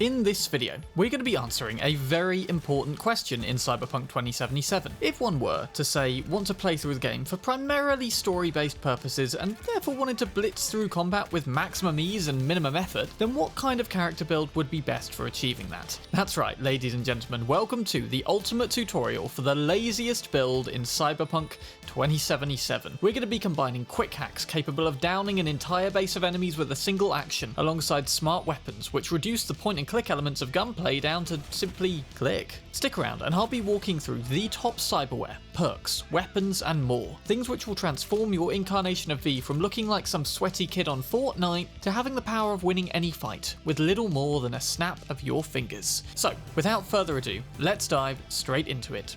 In this video, we're going to be answering a very important question in Cyberpunk 2077. If one were to say want to play through the game for primarily story-based purposes and therefore wanted to blitz through combat with maximum ease and minimum effort, then what kind of character build would be best for achieving that? That's right, ladies and gentlemen, welcome to the ultimate tutorial for the laziest build in Cyberpunk 2077. We're going to be combining Quickhacks capable of downing an entire base of enemies with a single action, alongside smart weapons which reduce the point and click elements of gunplay down to simply click. Stick around and I'll be walking through the top cyberware, perks, weapons and more. Things which will transform your incarnation of V from looking like some sweaty kid on Fortnite to having the power of winning any fight with little more than a snap of your fingers. So, without further ado, let's dive straight into it.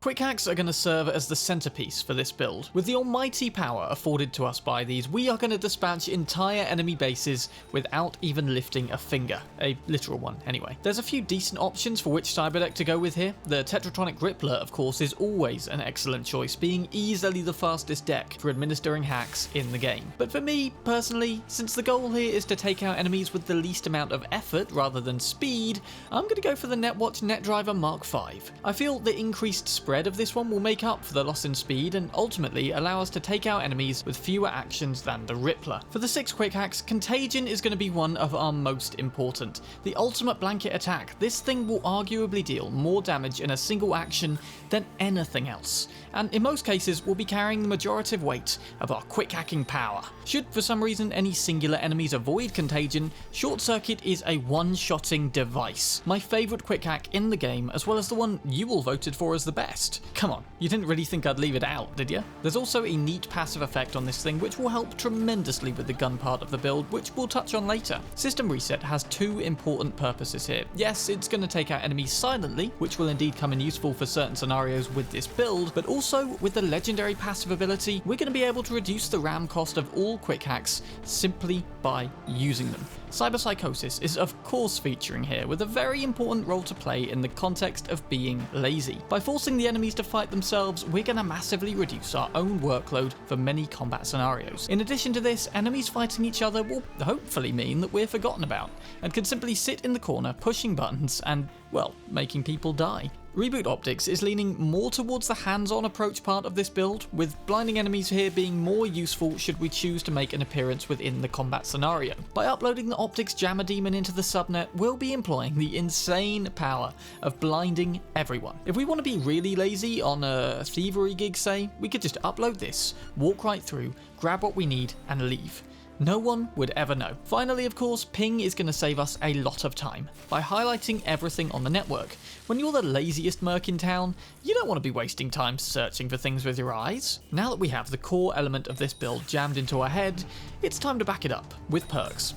Quickhacks are going to serve as the centerpiece for this build. With the almighty power afforded to us by these, we are going to dispatch entire enemy bases without even lifting a finger. A literal one, anyway. There's a few decent options for which cyberdeck to go with here. The Tetratronic Rippler, of course, is always an excellent choice, being easily the fastest deck for administering hacks in the game. But for me, personally, since the goal here is to take out enemies with the least amount of effort rather than speed, I'm going to go for the Netwatch Netdriver Mark V. I feel the increased spread of this one will make up for the loss in speed and ultimately allow us to take out enemies with fewer actions than the Rippler. For the 6 Quickhacks, Contagion is going to be one of our most important. The ultimate blanket attack, this thing will arguably deal more damage in a single action than anything else, and in most cases will be carrying the majority of weight of our quick hacking power. Should for some reason any singular enemies avoid Contagion, Short Circuit is a one-shotting device. My favourite quick hack in the game, as well as the one you all voted for as the best. Come on, you didn't really think I'd leave it out, did you? There's also a neat passive effect on this thing which will help tremendously with the gun part of the build, which we'll touch on later. System Reset has 2 important purposes here. Yes, it's going to take out enemies silently, which will indeed come in useful for certain scenarios with this build, but also with the legendary passive ability, we're going to be able to reduce the RAM cost of all quick hacks simply by using them. Cyberpsychosis is of course featuring here, with a very important role to play in the context of being lazy. By forcing the enemies to fight themselves, we're going to massively reduce our own workload for many combat scenarios. In addition to this, enemies fighting each other will hopefully mean that we're forgotten about, and can simply sit in the corner pushing buttons and, well, making people die. Reboot Optics is leaning more towards the hands-on approach part of this build, with blinding enemies here being more useful should we choose to make an appearance within the combat scenario. By uploading the Optics Jammer Demon into the subnet, we'll be employing the insane power of blinding everyone. If we want to be really lazy on a thievery gig, say, we could just upload this, walk right through, grab what we need and leave. No one would ever know. Finally, of course, ping is going to save us a lot of time by highlighting everything on the network. When you're the laziest merc in town, you don't want to be wasting time searching for things with your eyes. Now that we have the core element of this build jammed into our head, it's time to back it up with perks.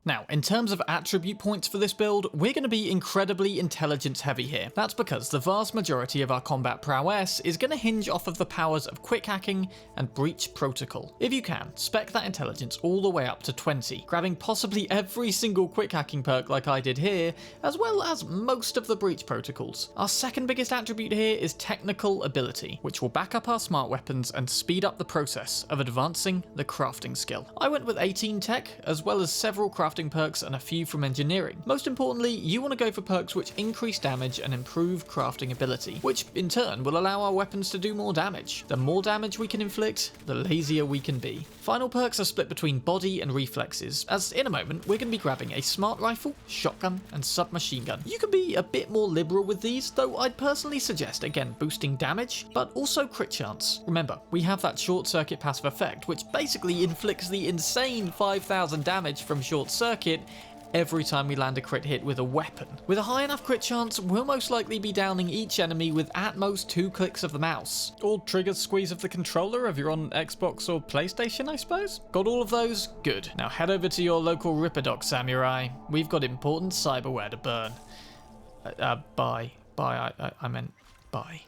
Now, in terms of attribute points for this build, we're going to be incredibly intelligence heavy here. That's because the vast majority of our combat prowess is going to hinge off of the powers of quick hacking and breach protocol. If you can, spec that intelligence all the way up to 20, grabbing possibly every single quick hacking perk like I did here, as well as most of the breach protocols. Our second biggest attribute here is technical ability, which will back up our smart weapons and speed up the process of advancing the crafting skill. I went with 18 tech, as well as several crafting perks and a few from engineering. Most importantly, you want to go for perks which increase damage and improve crafting ability, which in turn will allow our weapons to do more damage. The more damage we can inflict, the lazier we can be. Final perks are split between body and reflexes, as in a moment we're going to be grabbing a smart rifle, shotgun and submachine gun. You can be a bit more liberal with these, though I'd personally suggest again boosting damage, but also crit chance. Remember, we have that short circuit passive effect, which basically inflicts the insane 5,000 damage from short circuit every time we land a crit hit with a weapon. With a high enough crit chance, we'll most likely be downing each enemy with at most 2 clicks of the mouse. Or trigger squeeze of the controller if you're on Xbox or PlayStation, I suppose? Got all of those? Good. Now head over to your local Ripperdoc Samurai. We've got important cyberware to burn. I meant buy.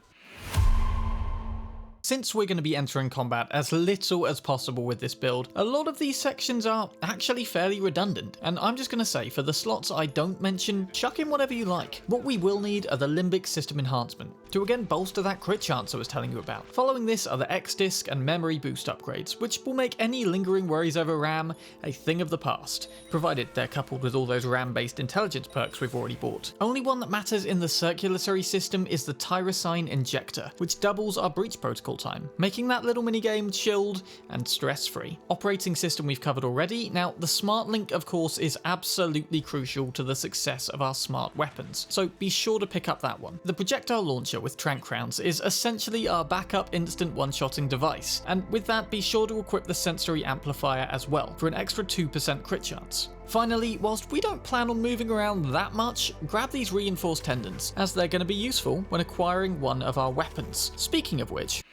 Since we're going to be entering combat as little as possible with this build, a lot of these sections are actually fairly redundant, and I'm just going to say, for the slots I don't mention, chuck in whatever you like. What we will need are the limbic system enhancement, to again bolster that crit chance I was telling you about. Following this are the X-Disc and memory boost upgrades, which will make any lingering worries over RAM a thing of the past, provided they're coupled with all those RAM-based intelligence perks we've already bought. Only one that matters in the circulatory system is the tyrosine injector, which doubles our breach protocol time, making that little minigame chilled and stress-free. Operating system we've covered already. Now, the smart link, of course, is absolutely crucial to the success of our smart weapons, so be sure to pick up that one. The projectile launcher with trank rounds is essentially our backup instant one-shotting device, and with that, be sure to equip the sensory amplifier as well, for an extra 2% crit chance. Finally, whilst we don't plan on moving around that much, grab these reinforced tendons, as they're going to be useful when acquiring one of our weapons. Speaking of which,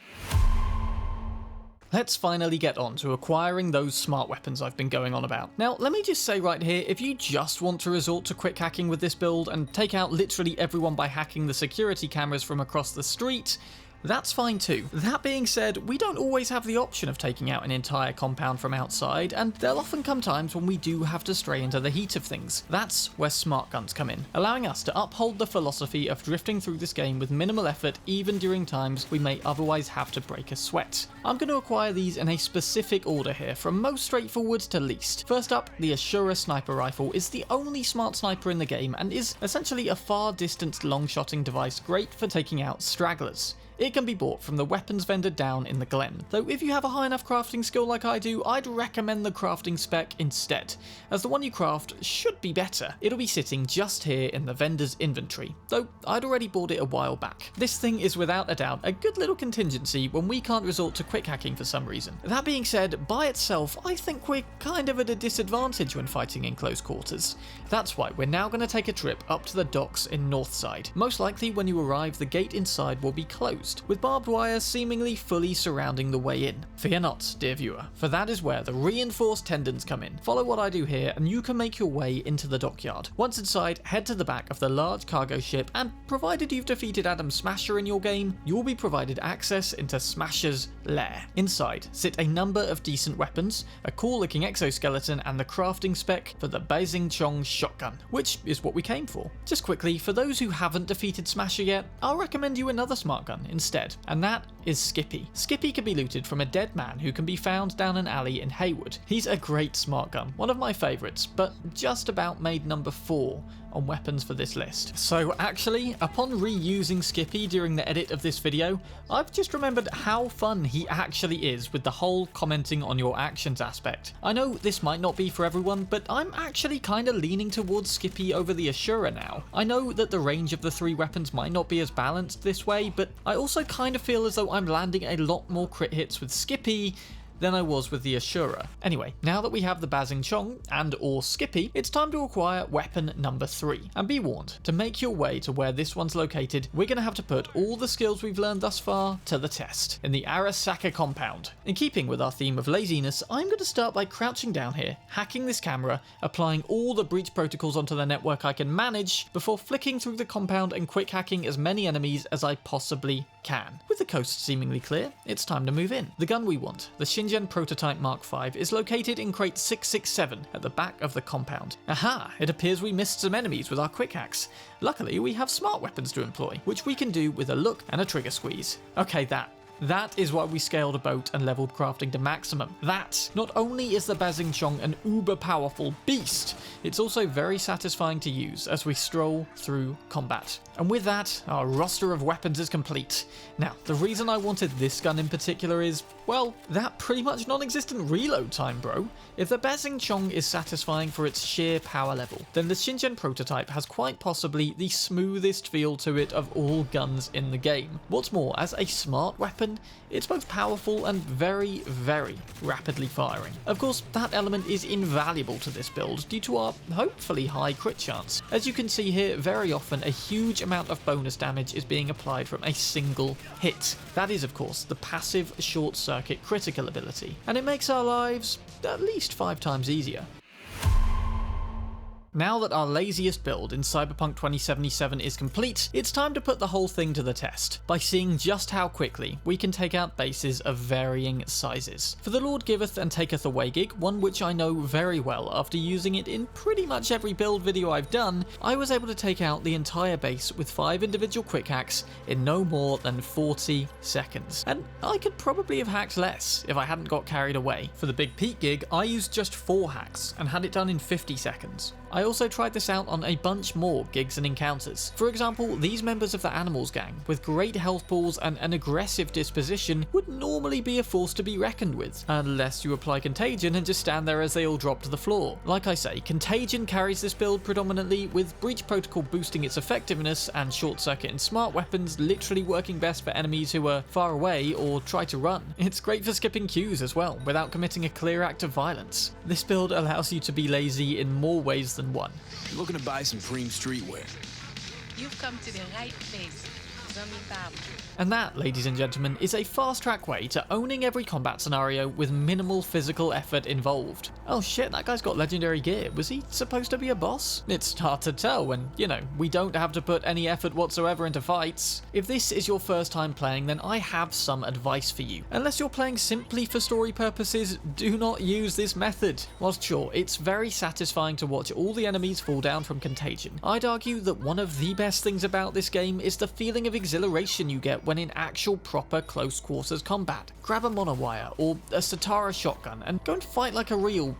let's finally get on to acquiring those smart weapons I've been going on about. Now, let me just say right here, if you just want to resort to quick hacking with this build and take out literally everyone by hacking the security cameras from across the street, that's fine too. That being said, we don't always have the option of taking out an entire compound from outside, and there'll often come times when we do have to stray into the heat of things. That's where smart guns come in, allowing us to uphold the philosophy of drifting through this game with minimal effort even during times we may otherwise have to break a sweat. I'm going to acquire these in a specific order here, from most straightforward to least. First up, the Ashura sniper rifle is the only smart sniper in the game and is essentially a far distance long-shotting device great for taking out stragglers. It can be bought from the weapons vendor down in the Glen, though if you have a high enough crafting skill like I do, I'd recommend the crafting spec instead, as the one you craft should be better. It'll be sitting just here in the vendor's inventory, though I'd already bought it a while back. This thing is without a doubt a good little contingency when we can't resort to quick hacking for some reason. That being said, by itself, I think we're kind of at a disadvantage when fighting in close quarters. That's why we're now going to take a trip up to the docks in Northside. Most likely when you arrive, the gate inside will be closed, with barbed wire seemingly fully surrounding the way in. Fear not, dear viewer, for that is where the reinforced tendons come in. Follow what I do here and you can make your way into the dockyard. Once inside, head to the back of the large cargo ship, and provided you've defeated Adam Smasher in your game, you'll be provided access into Smasher's lair. Inside sit a number of decent weapons, a cool looking exoskeleton, and the crafting spec for the Beijing Chong shotgun, which is what we came for. Just quickly, for those who haven't defeated Smasher yet, I'll recommend you another smart gun instead, and that is Skippy. Skippy can be looted from a dead man who can be found down an alley in Haywood. He's a great smart gun, one of my favourites, but just about made number 4 on weapons for this list. So actually, upon reusing Skippy during the edit of this video, I've just remembered how fun he actually is with the whole commenting on your actions aspect. I know this might not be for everyone, but I'm actually kinda leaning towards Skippy over the Ashura now. I know that the range of the 3 weapons might not be as balanced this way, but I also kind of feel as though I'm landing a lot more crit hits with Skippy than I was with the Ashura. Anyway, now that we have the Beijing Chong and or Skippy, it's time to acquire weapon number 3. And be warned, to make your way to where this one's located, we're going to have to put all the skills we've learned thus far to the test, in the Arasaka compound. In keeping with our theme of laziness, I'm going to start by crouching down here, hacking this camera, applying all the breach protocols onto the network I can manage, before flicking through the compound and quick hacking as many enemies as I possibly can. With the coast seemingly clear, it's time to move in. The gun we want, the Shingen Prototype Mark V, is located in crate 667 at the back of the compound. Aha! It appears we missed some enemies with our Quickhacks. Luckily, we have smart weapons to employ, which we can do with a look and a trigger squeeze. Okay, that is why we scaled a boat and leveled crafting to maximum. That not only is the Beijing Chong an uber powerful beast, it's also very satisfying to use as we stroll through combat. And with that, our roster of weapons is complete. Now, the reason I wanted this gun in particular is, well, that pretty much non-existent reload time, bro. If the Beijing Chong is satisfying for its sheer power level, then the Shingen prototype has quite possibly the smoothest feel to it of all guns in the game. What's more, as a smart weapon, it's both powerful and very, very rapidly firing. Of course, that element is invaluable to this build due to our hopefully high crit chance. As you can see here, very often a huge amount of bonus damage is being applied from a single hit. That is, of course, the passive short circuit critical ability, and it makes our lives at least 5 times easier. Now that our laziest build in Cyberpunk 2077 is complete, it's time to put the whole thing to the test, by seeing just how quickly we can take out bases of varying sizes. For the Lord Giveth and Taketh Away gig, one which I know very well after using it in pretty much every build video I've done, I was able to take out the entire base with 5 individual quick hacks in no more than 40 seconds. And I could probably have hacked less if I hadn't got carried away. For the Big Pete gig, I used just 4 hacks and had it done in 50 seconds. I also tried this out on a bunch more gigs and encounters. For example, these members of the Animals gang, with great health pools and an aggressive disposition, would normally be a force to be reckoned with, unless you apply Contagion and just stand there as they all drop to the floor. Like I say, Contagion carries this build predominantly, with Breach Protocol boosting its effectiveness and Short Circuit and Smart Weapons literally working best for enemies who are far away or try to run. It's great for skipping queues as well, without committing a clear act of violence. This build allows you to be lazy in more ways than one. You're looking to buy some cream streetwear. You've come to the right place. And that, ladies and gentlemen, is a fast-track way to owning every combat scenario with minimal physical effort involved. Oh shit, that guy's got legendary gear. Was he supposed to be a boss? It's hard to tell when, you know, we don't have to put any effort whatsoever into fights. If this is your first time playing, then I have some advice for you. Unless you're playing simply for story purposes, do not use this method. Whilst sure, it's very satisfying to watch all the enemies fall down from Contagion, I'd argue that one of the best things about this game is the feeling of exhilaration you get when in actual proper close quarters combat. Grab a monowire or a Satara shotgun and go and fight like a real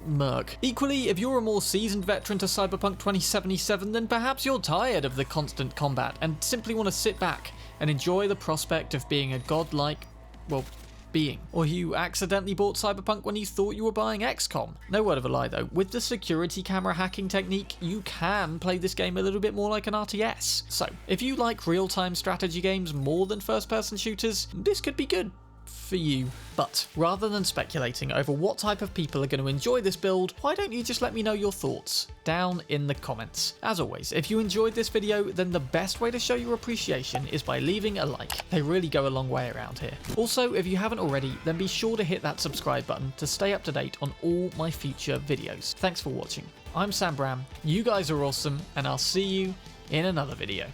merc. Equally, if you're a more seasoned veteran to Cyberpunk 2077, then perhaps you're tired of the constant combat and simply want to sit back and enjoy the prospect of being a godlike, well, being. Or you accidentally bought Cyberpunk when you thought you were buying XCOM. No word of a lie though, with the security camera hacking technique, you can play this game a little bit more like an RTS. So, if you like real-time strategy games more than first-person shooters, this could be good for you. But rather than speculating over what type of people are going to enjoy this build, why don't you just let me know your thoughts down in the comments. As always, if you enjoyed this video, then the best way to show your appreciation is by leaving a like. They really go a long way around here. Also, if you haven't already, then be sure to hit that subscribe button to stay up to date on all my future videos. Thanks for watching. I'm Sam Bram, you guys are awesome, and I'll see you in another video.